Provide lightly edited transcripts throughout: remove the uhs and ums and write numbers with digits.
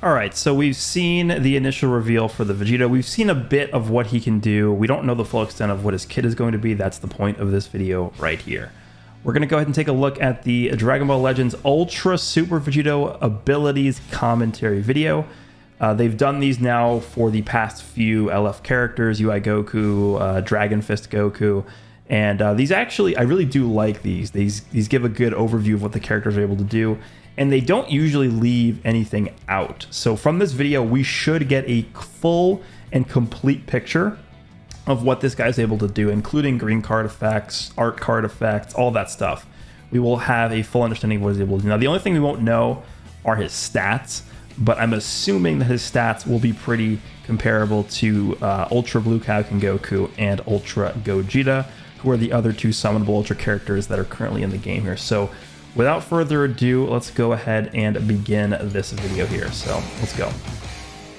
Alright, so we've seen the initial reveal for the Vegeta. We've seen a bit of what he can do. We don't know the full extent of what his kit is going to be. That's the point of this video right here. We're going to go ahead and take a look at the Dragon Ball Legends Ultra Super Vegito Abilities Commentary video. They've done these now for the past few LF characters, UI Goku, Dragon Fist Goku, and these actually, I really do like these. These give a good overview of what the characters are able to do, and they don't usually leave anything out. So from this video, we should get a full and complete picture of what this guy's able to do, including green card effects, art card effects, all that stuff. We will have a full understanding of what he's able to do. Now, the only thing we won't know are his stats, but I'm assuming that his stats will be pretty comparable to Ultra Blue Kaioken Goku and Ultra Gogeta, who are the other two summonable Ultra characters that are currently in the game here. So without further ado, let's go ahead and begin this video here. So let's go.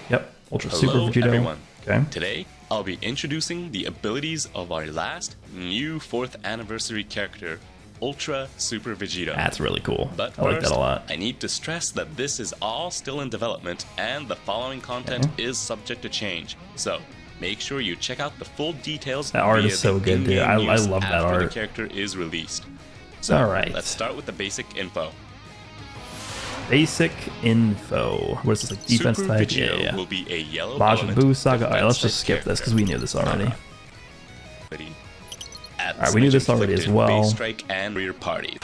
Yep, Ultra Super Vegito. Everyone. Okay. Today, I'll be introducing the abilities of our last new 4th anniversary character, Ultra Super Vegito. That's really cool. But I like first, that a lot. I need to stress that this is all still in development and the following content is subject to change. So make sure you check out the full details. That art is so good, dude. I love that art. The character is released. So all right. Let's start with the basic info. Basic info. What is this, like defense Super type? Vegito Yeah. will be a yellow Majin Buu Saga. defense Alright, let's just type skip this because we knew this already. Alright, we knew this already as well. Base strike and rear party.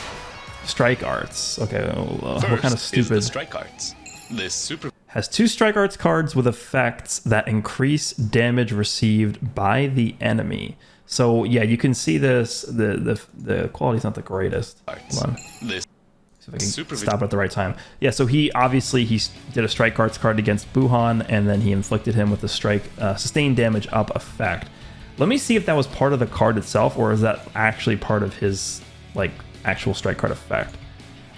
Strike arts. Okay, well, what kind of First is the stupid... strike arts. This super Has 2 strike arts cards with effects that increase damage received by the enemy. So yeah, you can see this. The quality's not the greatest. arts. Hold on. This See if I can Super stop at the right time. Yeah, so he did a strike arts card against Buhan, and then he inflicted him with the strike sustained damage up effect. Let me see if that was part of the card itself, or is that actually part of his like actual strike card effect.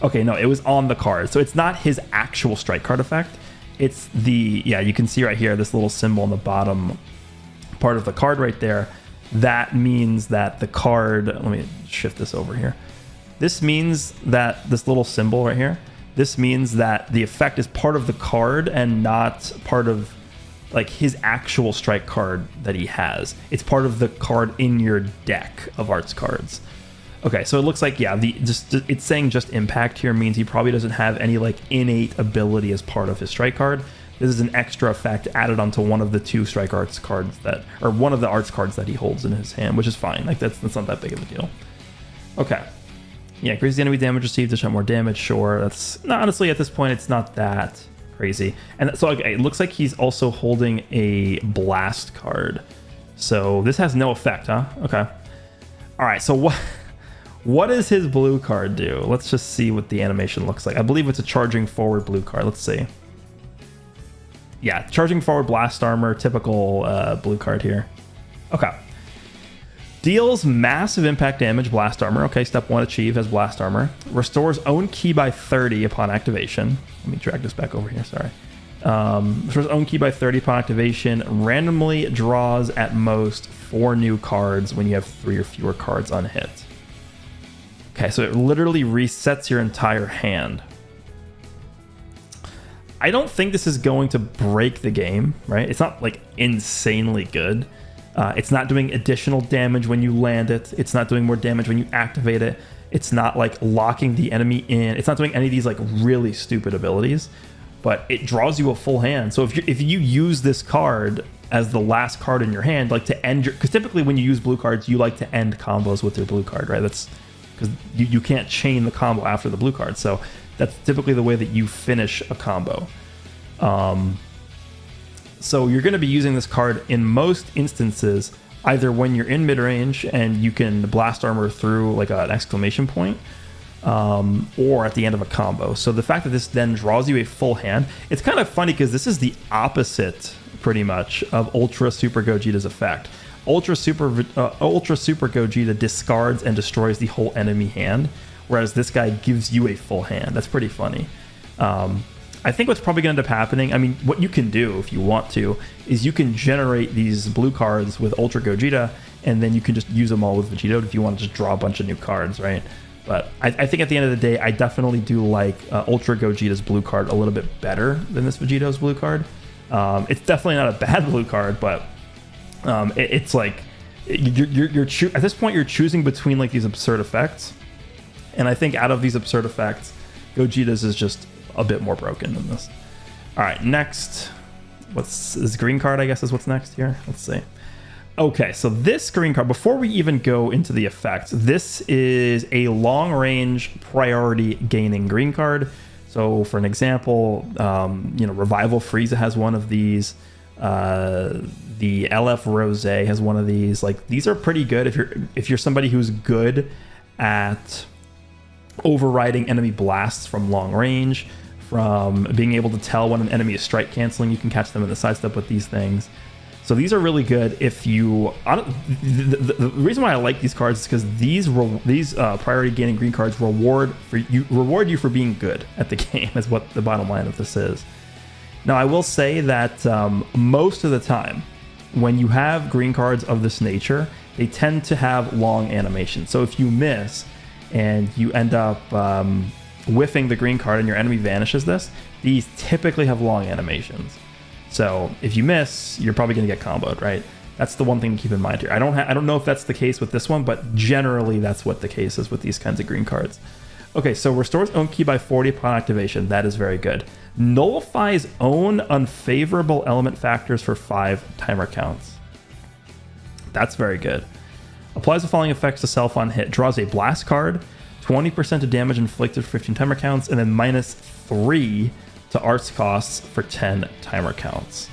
Okay, no, it was on the card, so it's not his actual strike card effect. It's the, yeah, you can see right here this little symbol on the bottom part of the card right there. That means that the card, let me shift this over here. This means that this little symbol right here, this means that the effect is part of the card and not part of like his actual strike card that he has. It's part of the card in your deck of arts cards. Okay, so it looks like, yeah, it's saying just impact here means he probably doesn't have any like innate ability as part of his strike card. This is an extra effect added onto one of the 2 strike arts cards that, or one of the arts cards that he holds in his hand, which is fine. Like that's not that big of a deal. Okay. Yeah, increase the enemy damage received to show more damage. Sure, that's honestly at this point it's not that crazy. And so okay, it looks like he's also holding a blast card. So this has no effect, huh? Okay. All right. So what does his blue card do? Let's just see what the animation looks like. I believe it's a charging forward blue card. Let's see. Yeah, charging forward blast armor, typical blue card here. Okay. Deals massive impact damage, blast armor. Okay, step 1 achieve has blast armor. Restores own ki by 30 upon activation. Let me drag this back over here, sorry. Restores own ki by 30 upon activation. Randomly draws at most 4 new cards when you have 3 or fewer cards unhit. Okay, so it literally resets your entire hand. I don't think this is going to break the game, right? It's not like insanely good. It's not doing additional damage when you land it. It's not doing more damage when you activate it. It's not like locking the enemy in. It's not doing any of these like really stupid abilities, but it draws you a full hand. So if you use this card as the last card in your hand, like to end your, because typically when you use blue cards, you like to end combos with your blue card, right? That's because you can't chain the combo after the blue card. So that's typically the way that you finish a combo. So you're going to be using this card in most instances, either when you're in mid-range and you can blast armor through like an exclamation point, or at the end of a combo. So the fact that this then draws you a full hand, it's kind of funny because this is the opposite pretty much of Ultra Super Gogeta's effect. Ultra Super Gogeta discards and destroys the whole enemy hand, whereas this guy gives you a full hand. That's pretty funny. I think what's probably going to end up happening, I mean, what you can do if you want to, is you can generate these blue cards with Ultra Gogeta, and then you can just use them all with Vegito if you want to just draw a bunch of new cards, right? But I think at the end of the day, I definitely do like Ultra Gogeta's blue card a little bit better than this Vegito's blue card. It's definitely not a bad blue card, but it's like at this point you're choosing between like these absurd effects, and I think out of these absurd effects, Gogeta's is just a bit more broken than this. All right, next, what's this green card? I guess is what's next here. Let's see. Okay, so this green card, before we even go into the effects, this is a long-range priority gaining green card. So for an example, Revival Frieza has one of these. The LF Rose has one of these. Like, these are pretty good if you're somebody who's good at overriding enemy blasts from long range, from being able to tell when an enemy is strike canceling. You can catch them in the sidestep with these things. So these are really good if you... The reason why I like these cards is because these priority gaining green cards reward you for being good at the game, is what the bottom line of this is. Now, I will say that most of the time, when you have green cards of this nature, they tend to have long animations. So if you miss and you end up whiffing the green card and your enemy vanishes this, these typically have long animations. So if you miss, you're probably going to get comboed, right? That's the one thing to keep in mind here. I don't know if that's the case with this one, but generally that's what the case is with these kinds of green cards. Okay, so restores own ki by 40 upon activation. That is very good. Nullifies own unfavorable element factors for 5 timer counts. That's very good. Applies the following effects to self on hit. Draws a blast card, 20% of damage inflicted for 15 timer counts, and then -3 to arts costs for 10 timer counts.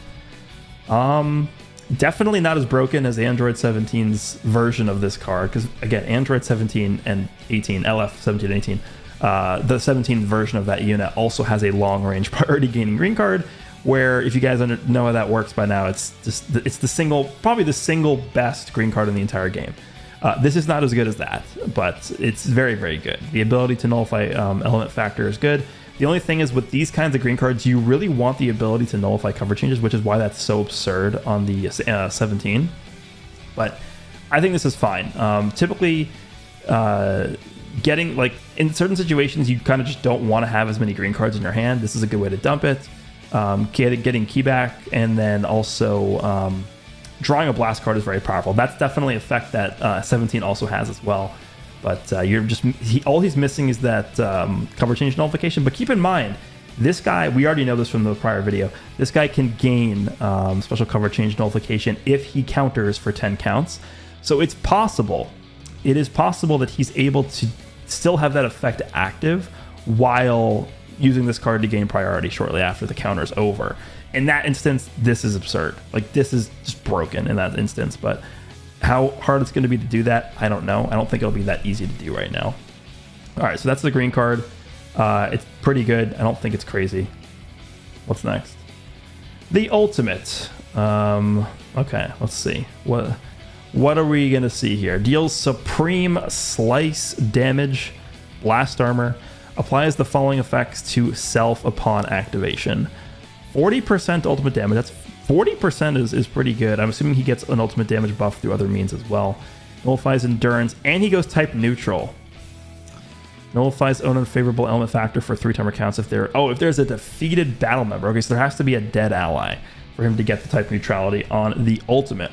Definitely not as broken as Android 17's version of this card, because again, Android 17 and 18, LF 17 and 18, the 17 version of that unit also has a long range priority gaining green card, where if you guys know how that works by now, it's probably the single best green card in the entire game. This is not as good as that, but it's very, very good. The ability to nullify element factor is good. The only thing is, with these kinds of green cards, you really want the ability to nullify cover changes, which is why that's so absurd on the 17. But I think this is fine. Typically, getting, like, in certain situations, you kind of just don't want to have as many green cards in your hand. This is a good way to dump it. Getting key back, and then also drawing a blast card is very powerful. That's definitely an effect that 17 also has as well. But all he's missing is that cover change nullification. But keep in mind, this guy, we already know this from the prior video, this guy can gain special cover change nullification if he counters for 10 counts. So it's possible, it is possible that he's able to still have that effect active while using this card to gain priority shortly after the counter is over. In that instance, this is absurd. Like, this is just broken in that instance, but how hard it's going to be to do that, I don't know. I don't think it'll be that easy to do right now. All right, so that's the green card. It's pretty good. I don't think it's crazy. What's next? The ultimate. Okay, let's see. What are we going to see here? Deals supreme slice damage, blast armor. Applies the following effects to self upon activation. 40% ultimate damage. That's 40% is pretty good. I'm assuming he gets an ultimate damage buff through other means as well. Nullifies endurance, and he goes type neutral. Nullifies own unfavorable element factor for 3 timer counts if there's a defeated battle member. Okay, so there has to be a dead ally for him to get the type neutrality on the ultimate.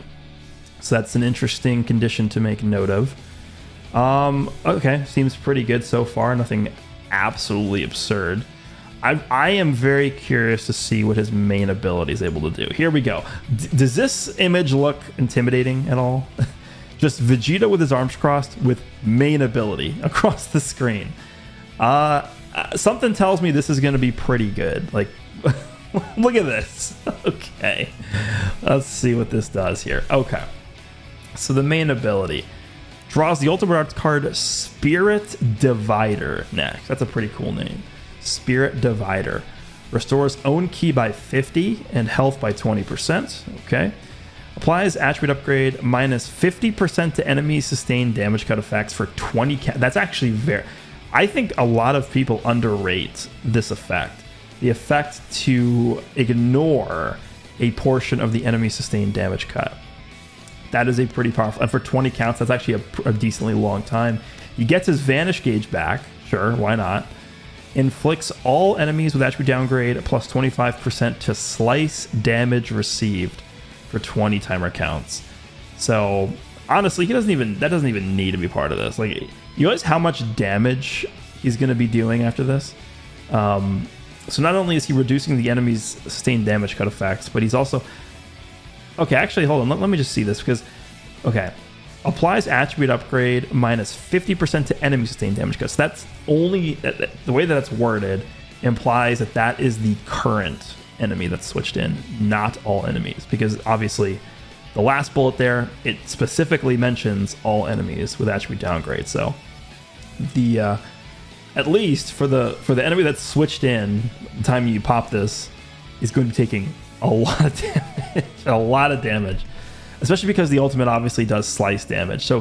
So that's an interesting condition to make note of. Okay, seems pretty good so far. Nothing absolutely absurd. I am very curious to see what his main ability is able to do. Here we go. Does this image look intimidating at all? Just Vegeta with his arms crossed with main ability across the screen. Something tells me this is going to be pretty good. Like, look at this. Okay. Let's see what this does here. Okay. So the main ability draws the ultimate arts card Spirit Divider next. That's a pretty cool name. Spirit Divider. Restores own ki by 50 and health by 20%. Okay. Applies attribute upgrade minus 50% to enemy sustained damage cut effects for 20. That's actually very... I think a lot of people underrate this effect. The effect to ignore a portion of the enemy sustained damage cut. That is a pretty powerful... And for 20 counts, that's actually a decently long time. He gets his Vanish gauge back. Sure, why not? Inflicts all enemies with attribute downgrade plus 25% to slice damage received for 20 timer counts. So honestly, that doesn't even need to be part of this. Like, you realize how much damage he's going to be doing after this? So not only is he reducing the enemy's sustained damage cut effects, but he's also... Okay, actually, hold on. Let me just see this because... Okay. Applies attribute upgrade minus 50% to enemy sustained damage cuts. That's only... The way that that's worded implies that that is the current enemy that's switched in, not all enemies. Because obviously, the last bullet there, it specifically mentions all enemies with attribute downgrade. So the... at least for the enemy that's switched in, the time you pop this, is going to be taking a lot of damage. A lot of damage. Especially because the ultimate obviously does slice damage. So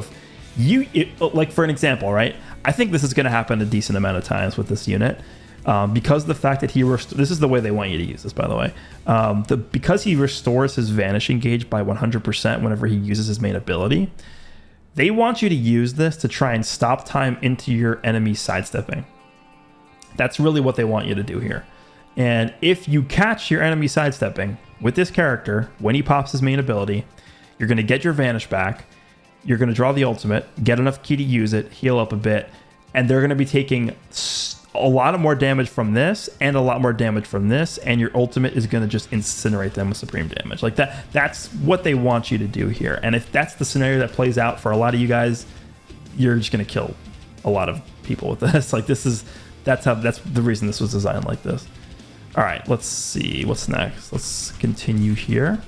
if like for an example, right? I think this is going to happen a decent amount of times with this unit. Because of the fact that this is the way they want you to use this, by the way. Because he restores his Vanishing Gauge by 100% whenever he uses his main ability, they want you to use this to try and stop time into your enemy sidestepping. That's really what they want you to do here. And if you catch your enemy sidestepping with this character, when he pops his main ability, you're going to get your Vanish back, you're going to draw the ultimate, get enough ki to use it, heal up a bit, and they're going to be taking a lot of more damage from this and a lot more damage from this, and your ultimate is going to just incinerate them with supreme damage. Like that's what they want you to do here. And if that's the scenario that plays out for a lot of you guys, you're just going to kill a lot of people with this. Like that's the reason this was designed like this. All right, let's see what's next. Let's continue here.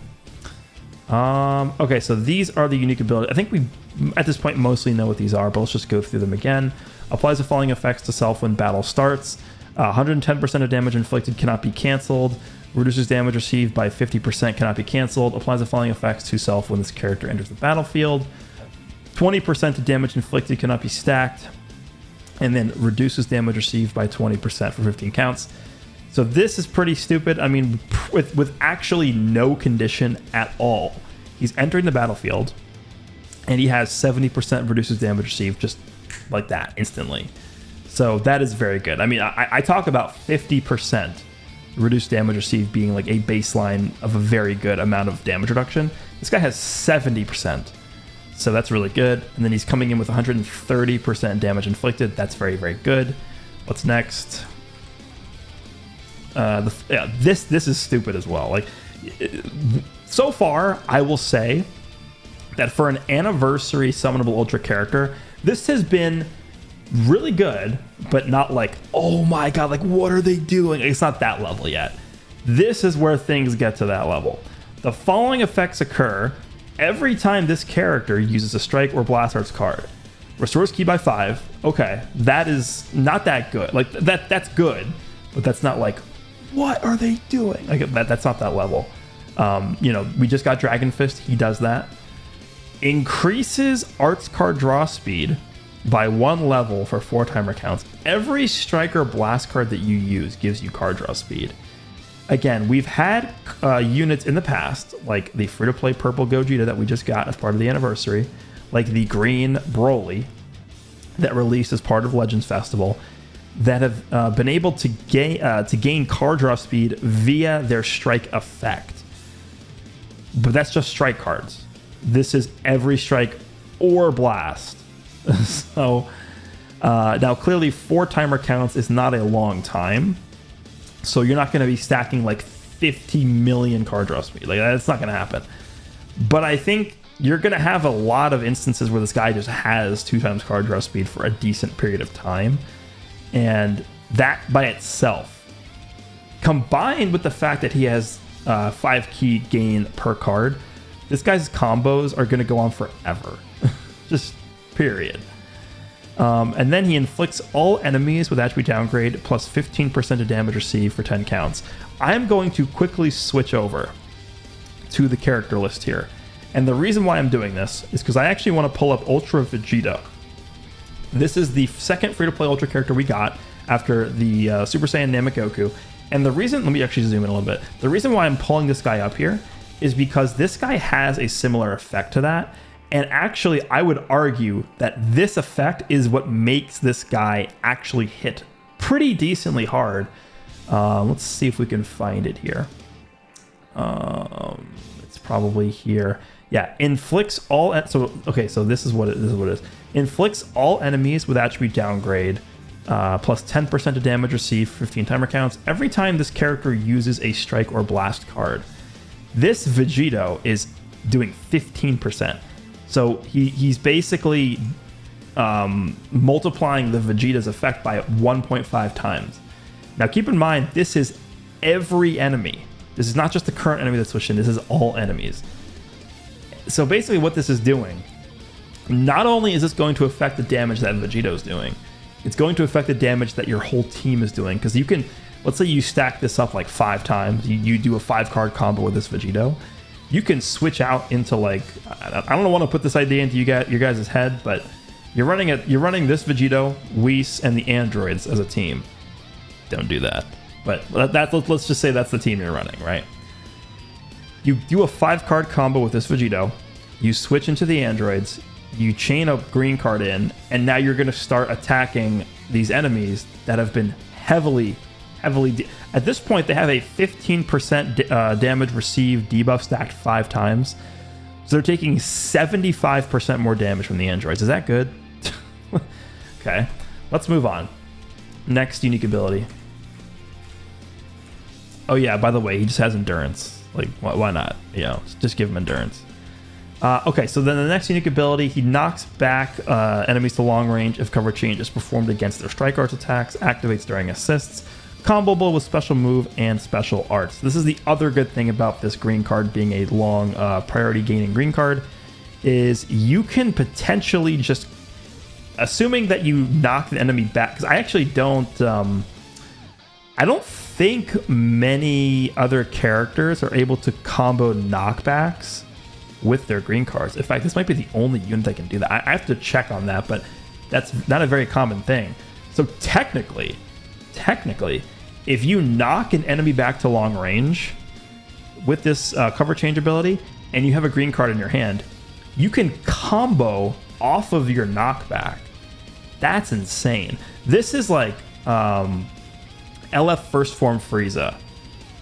Okay, so these are the unique abilities. I think we at this point mostly know what these are, but let's just go through them again. Applies the following effects to self when battle starts. 110% of damage inflicted cannot be canceled. Reduces damage received by 50%, cannot be canceled. Applies the following effects to self when this character enters the battlefield. 20% of damage inflicted cannot be stacked. And then reduces damage received by 20% for 15 counts. So this is pretty stupid. I mean, with actually no condition at all. He's entering the battlefield, and he has 70% reduces damage received just like that instantly. So that is very good. I mean, I talk about 50% reduced damage received being like a baseline of a very good amount of damage reduction. This guy has 70%. So that's really good. And then he's coming in with 130% damage inflicted. That's very, very good. What's next? This is stupid as well. Like, so far, I will say that for an anniversary summonable ultra character, this has been really good, but not like, oh my god, like what are they doing? It's not that level yet. This is where things get to that level. The following effects occur every time this character uses a strike or blast arts card. Restores ki by 5. Okay, that is not that good. Like that's good, but that's not like, what are they doing? Like that's not that level. We just got Dragon Fist. He does that. Increases arts card draw speed by 1 level for 4 timer counts. Every strike or blast card that you use gives you card draw speed. Again, we've had units in the past, like the free-to-play purple Gogeta that we just got as part of the anniversary, like the green Broly that released as part of Legends Festival, that have been able to gain card draw speed via their strike effect. But that's just strike cards. This is every strike or blast. So now clearly 4 timer counts is not a long time. So you're not going to be stacking like 50 million card draw speed. Like that's not going to happen. But I think you're going to have a lot of instances where this guy just has 2 times card draw speed for a decent period of time. And that by itself, combined with the fact that he has 5 ki gain per card, this guy's combos are going to go on forever. Just period. And then he inflicts all enemies with attribute downgrade plus 15% of damage received for 10 counts. I'm going to quickly switch over to the character list here. And the reason why I'm doing this is because I actually want to pull up Ultra Vegeta. This is the second free-to-play Ultra character we got after the Super Saiyan Namekoku. And the reason, let me actually zoom in a little bit. The reason why I'm pulling this guy up here is because this guy has a similar effect to that. And actually, I would argue that this effect is what makes this guy actually hit pretty decently hard. Let's see if we can find it here. It's probably here. Yeah, inflicts all. So this is what it is. Inflicts all enemies with attribute downgrade, plus 10% of damage received, 15 timer counts every time this character uses a strike or blast card. This Vegito is doing 15%. So he's basically multiplying the Vegeta's effect by 1.5 times. Now keep in mind, this is every enemy. This is not just the current enemy that's switched in, this is all enemies. So basically what this is doing, not only is this going to affect the damage that Vegito is doing, it's going to affect the damage that your whole team is doing. Because you can, let's say you stack this up like 5 times, you do a 5-card combo with this Vegito, you can switch out into like, I don't want to put this idea into your guys' head, but you're running this Vegito, Whis, and the androids as a team. Don't do that. But let's just say that's the team you're running, right? You do a 5-card combo with this Vegito, you switch into the androids, you chain a green card in, and now you're going to start attacking these enemies that have been heavily at this point, they have a 15% damage received debuff stacked 5 times. So they're taking 75% more damage from the androids. Is that good? Okay, let's move on. Next unique ability. Oh yeah, by the way, he just has endurance. Like, why not? You know, just give him endurance. Okay, so then the next unique ability, he knocks back enemies to long range if cover change is performed against their strike arts attacks, activates during assists, comboable with special move and special arts. This is the other good thing about this green card being a long priority gaining green card, is you can potentially just, assuming that you knock the enemy back, because I actually don't think many other characters are able to combo knockbacks with their green cards. In fact, this might be the only unit that can do that. I have to check on that, but that's not a very common thing. So technically, if you knock an enemy back to long range with this cover change ability and you have a green card in your hand, you can combo off of your knockback. That's insane. This is like LF First Form Frieza.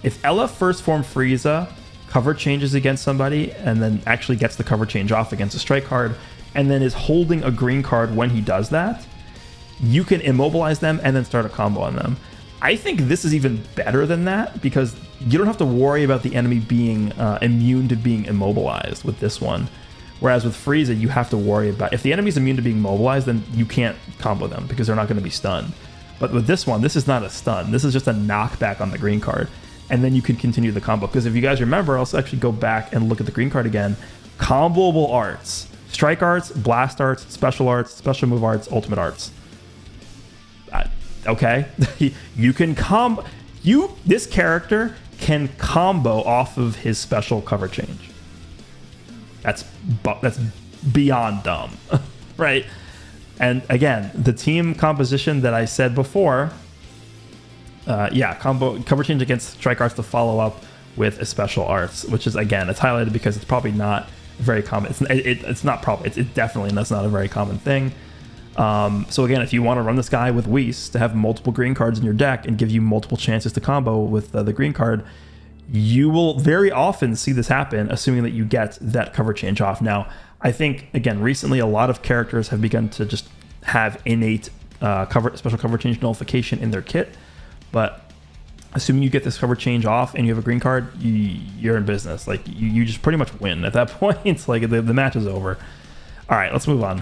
If LF First Form Frieza cover changes against somebody and then actually gets the cover change off against a strike card and then is holding a green card when he does that, you can immobilize them and then start a combo on them. I think this is even better than that because you don't have to worry about the enemy being immune to being immobilized with this one. Whereas with Frieza, you have to worry about, if the enemy's immune to being mobilized, then you can't combo them because they're not going to be stunned. But with this one, this is not a stun. This is just a knockback on the green card. And then you can continue the combo. Because if you guys remember, I'll actually go back and look at the green card again. Comboable arts. Strike arts, blast arts, special move arts, ultimate arts. Okay, you can this character can combo off of his special cover change. That's beyond dumb, right? And again, the team composition that I said before, cover change against strike arts to follow up with a special arts, which is, again, it's highlighted because it's probably not very common. It's definitely that's not a very common thing. So again, if you want to run this guy with Whis to have multiple green cards in your deck and give you multiple chances to combo with the green card, you will very often see this happen, assuming that you get that cover change off. Now, I think, again, recently a lot of characters have begun to just have innate special cover change nullification in their kit, but assuming you get this cover change off and you have a green card, you're in business. Like, you just pretty much win at that point. It's like the match is over. All right, let's move on.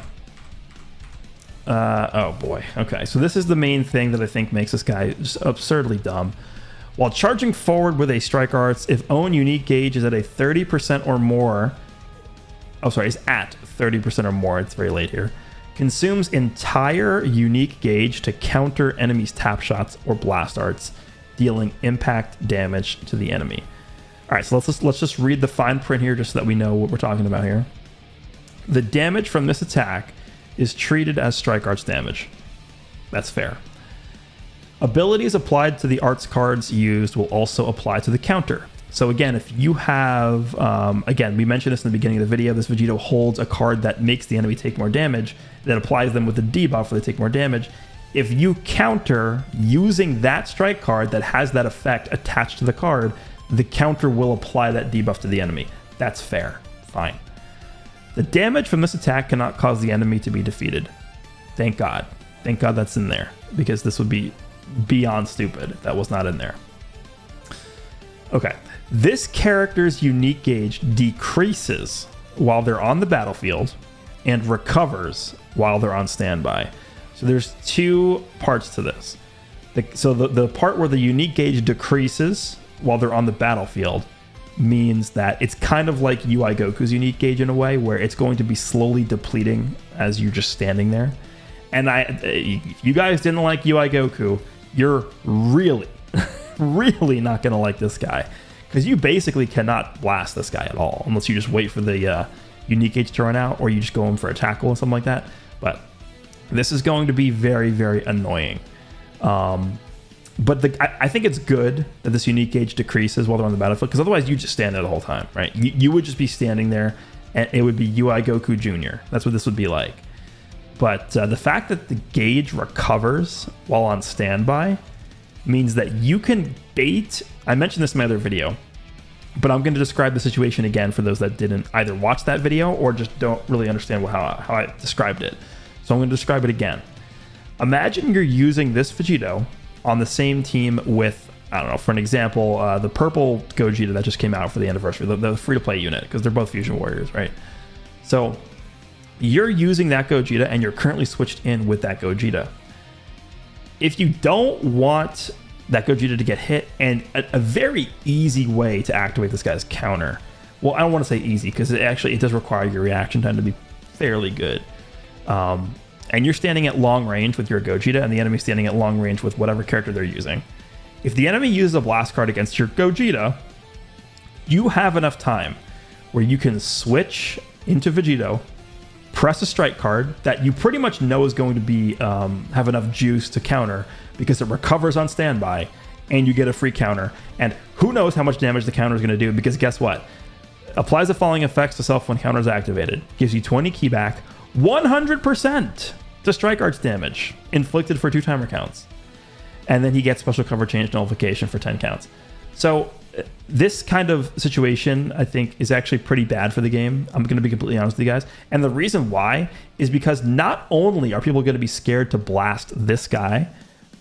Oh boy. Okay, so this is the main thing that I think makes this guy just absurdly dumb. While charging forward with a strike arts, if own unique gauge is at a 30% or more, is at 30% or more, it's very late here, consumes entire unique gauge to counter enemies' tap shots or blast arts, dealing impact damage to the enemy. All right, so let's just read the fine print here just so that we know what we're talking about here. The damage from this attack is treated as strike arts damage. That's fair. Abilities applied to the arts cards used will also apply to the counter. So again, if you have, again, we mentioned this in the beginning of the video, this Vegito holds a card that makes the enemy take more damage, that applies them with the debuff where they take more damage. If you counter using that strike card that has that effect attached to the card, the counter will apply that debuff to the enemy. That's fair. Fine. The damage from this attack cannot cause the enemy to be defeated. Thank God. Thank God that's in there, because this would be beyond stupid if that was not in there. Okay. This character's unique gauge decreases while they're on the battlefield and recovers while they're on standby. So there's two parts to this. The part where the unique gauge decreases while they're on the battlefield means that it's kind of like UI Goku's unique gauge in a way, where it's going to be slowly depleting as you're just standing there. And if you guys didn't like UI Goku, you're really, really not going to like this guy. Because you basically cannot blast this guy at all, unless you just wait for the unique gauge to run out, or you just go in for a tackle or something like that. But this is going to be very, very annoying. But I think it's good that this unique gauge decreases while they're on the battlefield, because otherwise you just stand there the whole time, right? You would just be standing there, and it would be UI Goku Jr. That's what this would be like. But the fact that the gauge recovers while on standby means that you can bait. I mentioned this in my other video, but I'm going to describe the situation again for those that didn't either watch that video or just don't really understand how I described it. So I'm going to describe it again. Imagine you're using this Vegito on the same team with, I don't know, for an example, the purple Gogeta that just came out for the anniversary, the free-to-play unit, because they're both Fusion Warriors, right? So you're using that Gogeta, and you're currently switched in with that Gogeta. If you don't want that Gogeta to get hit, and a very easy way to activate this guy's counter, well, I don't want to say easy, because it does require your reaction time to be fairly good. And you're standing at long range with your Gogeta, and the enemy's standing at long range with whatever character they're using. If the enemy uses a blast card against your Gogeta, you have enough time where you can switch into Vegito, press a strike card that you pretty much know is going to be have enough juice to counter, because it recovers on standby, and you get a free counter. And who knows how much damage the counter is going to do, because guess what? Applies the following effects to self when counter is activated. Gives you 20 key back, 100% to strike arts damage, inflicted for 2 timer counts. And then he gets special cover change nullification for 10 counts. So this kind of situation, I think, is actually pretty bad for the game. I'm going to be completely honest with you guys. And the reason why is because not only are people going to be scared to blast this guy,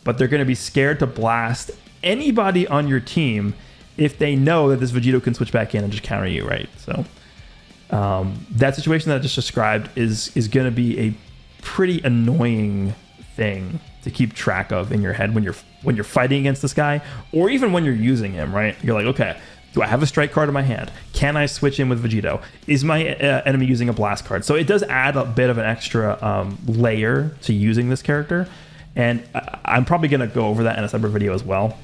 but they're going to be scared to blast anybody on your team if they know that this Vegito can switch back in and just counter you, right? So that situation that I just described is going to be a pretty annoying thing to keep track of in your head when you're fighting against this guy, or even when you're using him, right? You're like, okay, do I have a strike card in my hand? Can I switch in with Vegito? Is my enemy using a blast card? So it does add a bit of an extra layer to using this character, and I'm probably going to go over that in a separate video as well.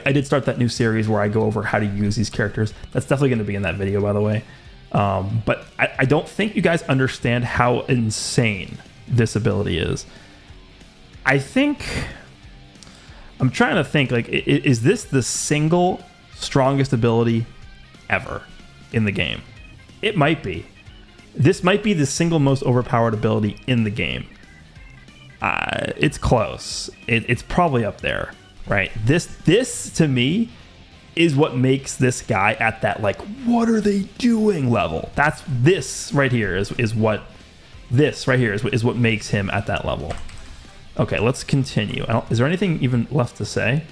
I did start that new series where I go over how to use these characters. That's definitely going to be in that video, by the way. But I don't think you guys understand how insane this ability is. I'm trying to think, like, is this the single strongest ability ever in the game? It might be. This might be the single most overpowered ability in the game. It's close. It's probably up there, right? This to me is what makes this guy at that, like, what are they doing level. That's this right here is what makes him at that level. Okay, let's continue. Is there anything even left to say?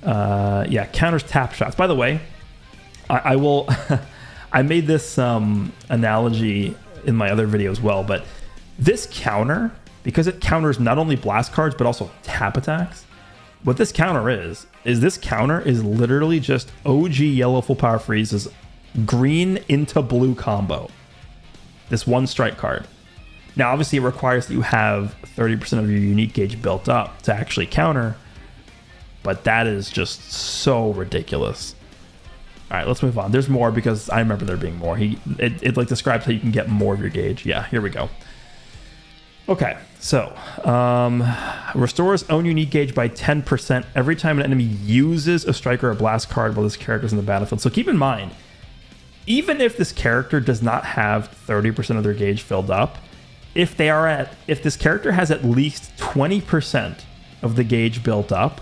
Yeah, counters tap shots. By the way, I will. I made this analogy in my other video as well, but this counter, because it counters not only blast cards but also tap attacks, what this counter is this counter is literally just OG yellow full power freezes green into blue combo. This one strike card. Now, obviously, it requires that you have 30% of your unique gauge built up to actually counter, but that is just so ridiculous. All right, let's move on. There's more, because I remember there being more. It like describes how you can get more of your gauge. Yeah, here we go. Okay, so restores own unique gauge by 10% every time an enemy uses a strike or a blast card while this character is in the battlefield. So keep in mind, even if this character does not have 30% of their gauge filled up, if this character has at least 20% of the gauge built up,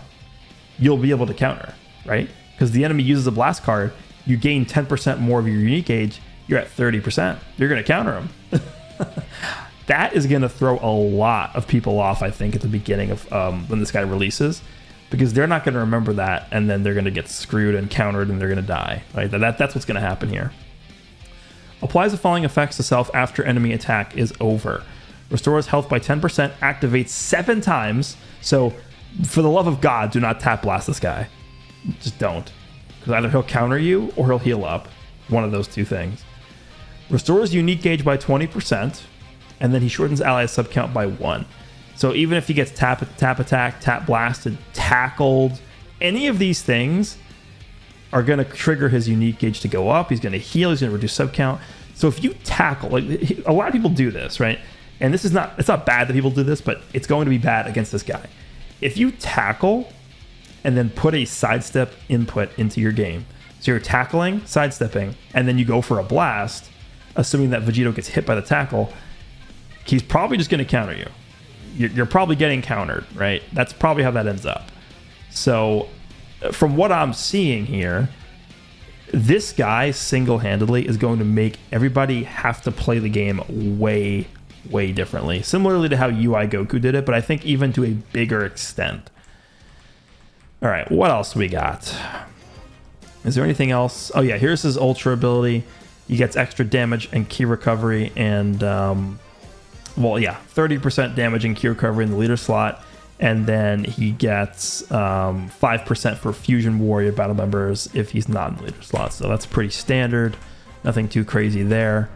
you'll be able to counter, right? Because the enemy uses a blast card, you gain 10% more of your unique gauge, you're at 30%. You're going to counter them. That is going to throw a lot of people off, I think, at the beginning of when this guy releases, because they're not going to remember that, and then they're going to get screwed and countered, and they're going to die. Right? That's what's going to happen here. Applies the following effects to self after enemy attack is over. Restores health by 10%, activates 7 times. So, for the love of God, do not tap blast this guy. Just don't. Because either he'll counter you or he'll heal up. One of those two things. Restores unique gauge by 20%. And then he shortens allies sub count by 1. So even if he gets tap attack, tap blasted, tackled, any of these things are going to trigger his unique gauge to go up. He's going to heal. He's going to reduce sub count. So if you tackle, like a lot of people do this, right? And it's not bad that people do this, but it's going to be bad against this guy. If you tackle and then put a sidestep input into your game, so you're tackling, sidestepping, and then you go for a blast, assuming that Vegito gets hit by the tackle, he's probably just going to counter you. You're probably getting countered, right? That's probably how that ends up. So from what I'm seeing here, this guy single-handedly is going to make everybody have to play the game way, way differently. Similarly to how UI Goku did it, but I think even to a bigger extent. All right, what else we got? Is there anything else? Oh yeah, here's his Ultra ability. He gets extra damage and key recovery and... 30% damage and key recovery in the leader slot, and then he gets 5% for Fusion Warrior battle members if he's not in the leader slot. So that's pretty standard, nothing too crazy there.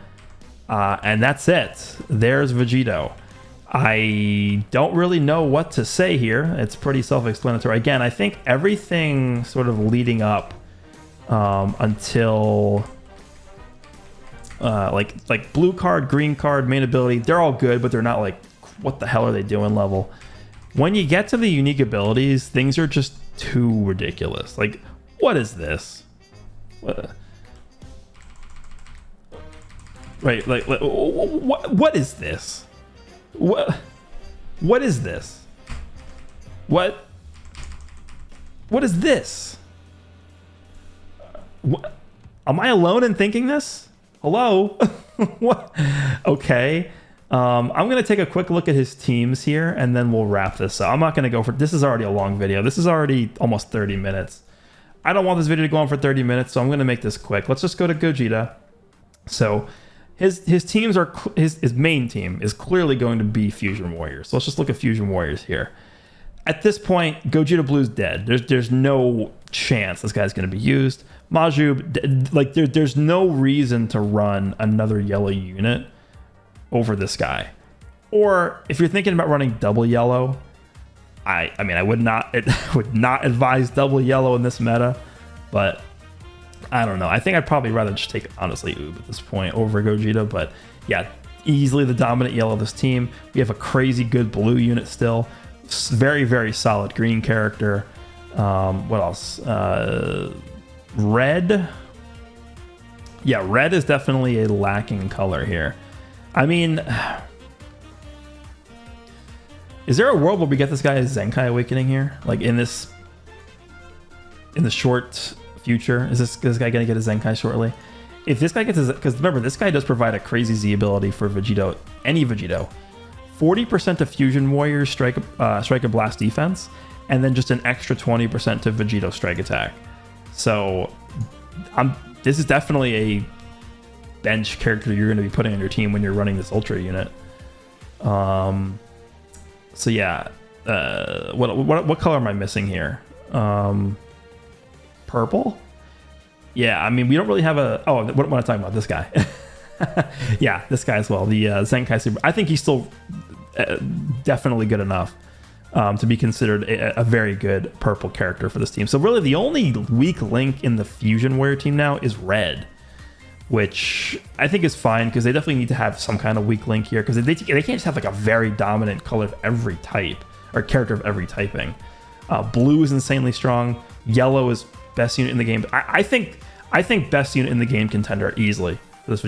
And that's it. There's Vegito. I don't really know what to say here. It's pretty self-explanatory. Again, I think everything sort of leading up until... like blue card, green card, main ability, they're all good, but they're not like, what the hell are they doing level. When you get to the unique abilities, things are just too ridiculous. Like, what is this? Right, like what is this? What is this? What is this? What? Am I alone in thinking this? Hello? What? Okay. I'm going to take a quick look at his teams here, and then we'll wrap this up. I'm not going to go for... This is already a long video. This is already almost 30 minutes. I don't want this video to go on for 30 minutes, so I'm going to make this quick. Let's just go to Gogeta. So his teams are... His main team is clearly going to be Fusion Warriors. So let's just look at Fusion Warriors here. At this point, Gogeta Blue's dead. There's no chance this guy's going to be used. Maju, like there's no reason to run another yellow unit over this guy. Or if you're thinking about running double yellow, I mean I would not advise double yellow in this meta, but I don't know. I think I'd probably rather just take honestly Oob at this point over Gogeta, but yeah, easily the dominant yellow of this team. We have a crazy good blue unit still. Very, very solid green character. What else? Red. Yeah, red is definitely a lacking color here. I mean, is there a world where we get this guy as Zenkai Awakening here? Like in the short future? Is this guy going to get a Zenkai shortly? If this guy gets his... Because remember, this guy does provide a crazy Z ability for Vegito. Any Vegito. 40% to Fusion Warriors strike and blast defense, and then just an extra 20% to Vegito strike attack. So this is definitely a bench character you're going to be putting on your team when you're running this Ultra unit. So yeah, what color am I missing here? Purple? Yeah, I mean, we don't really have a... Oh, what am I talking about? This guy. Yeah, this guy as well. The Zenkai Super. I think he's still definitely good enough to be considered a very good purple character for this team. So really the only weak link in the Fusion Warrior team now is red, which I think is fine because they definitely need to have some kind of weak link here because they can't just have like a very dominant color of every type or character of every typing. Blue is insanely strong. Yellow is best unit in the game. I think best unit in the game contender easily.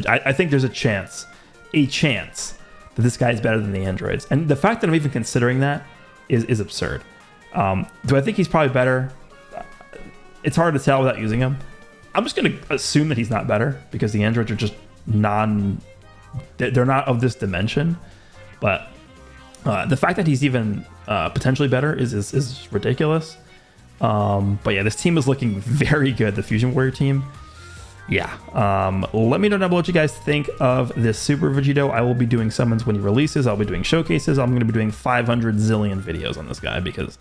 I think there's a chance that this guy is better than the androids. And the fact that I'm even considering that is absurd. Do I think he's probably better? It's hard to tell without using him. I'm just going to assume that he's not better because the androids are just they're not of this dimension. But the fact that he's even potentially better is ridiculous. But yeah, this team is looking very good. The Fusion Warrior team. Yeah. Let me know down below what you guys think of this Super Vegito. I will be doing summons when he releases. I'll be doing showcases. I'm going to be doing 500 zillion videos on this guy because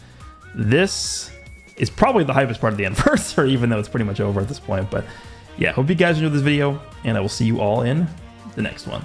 this is probably the hypest part of the anniversary, even though it's pretty much over at this point. But yeah, hope you guys enjoyed this video, and I will see you all in the next one.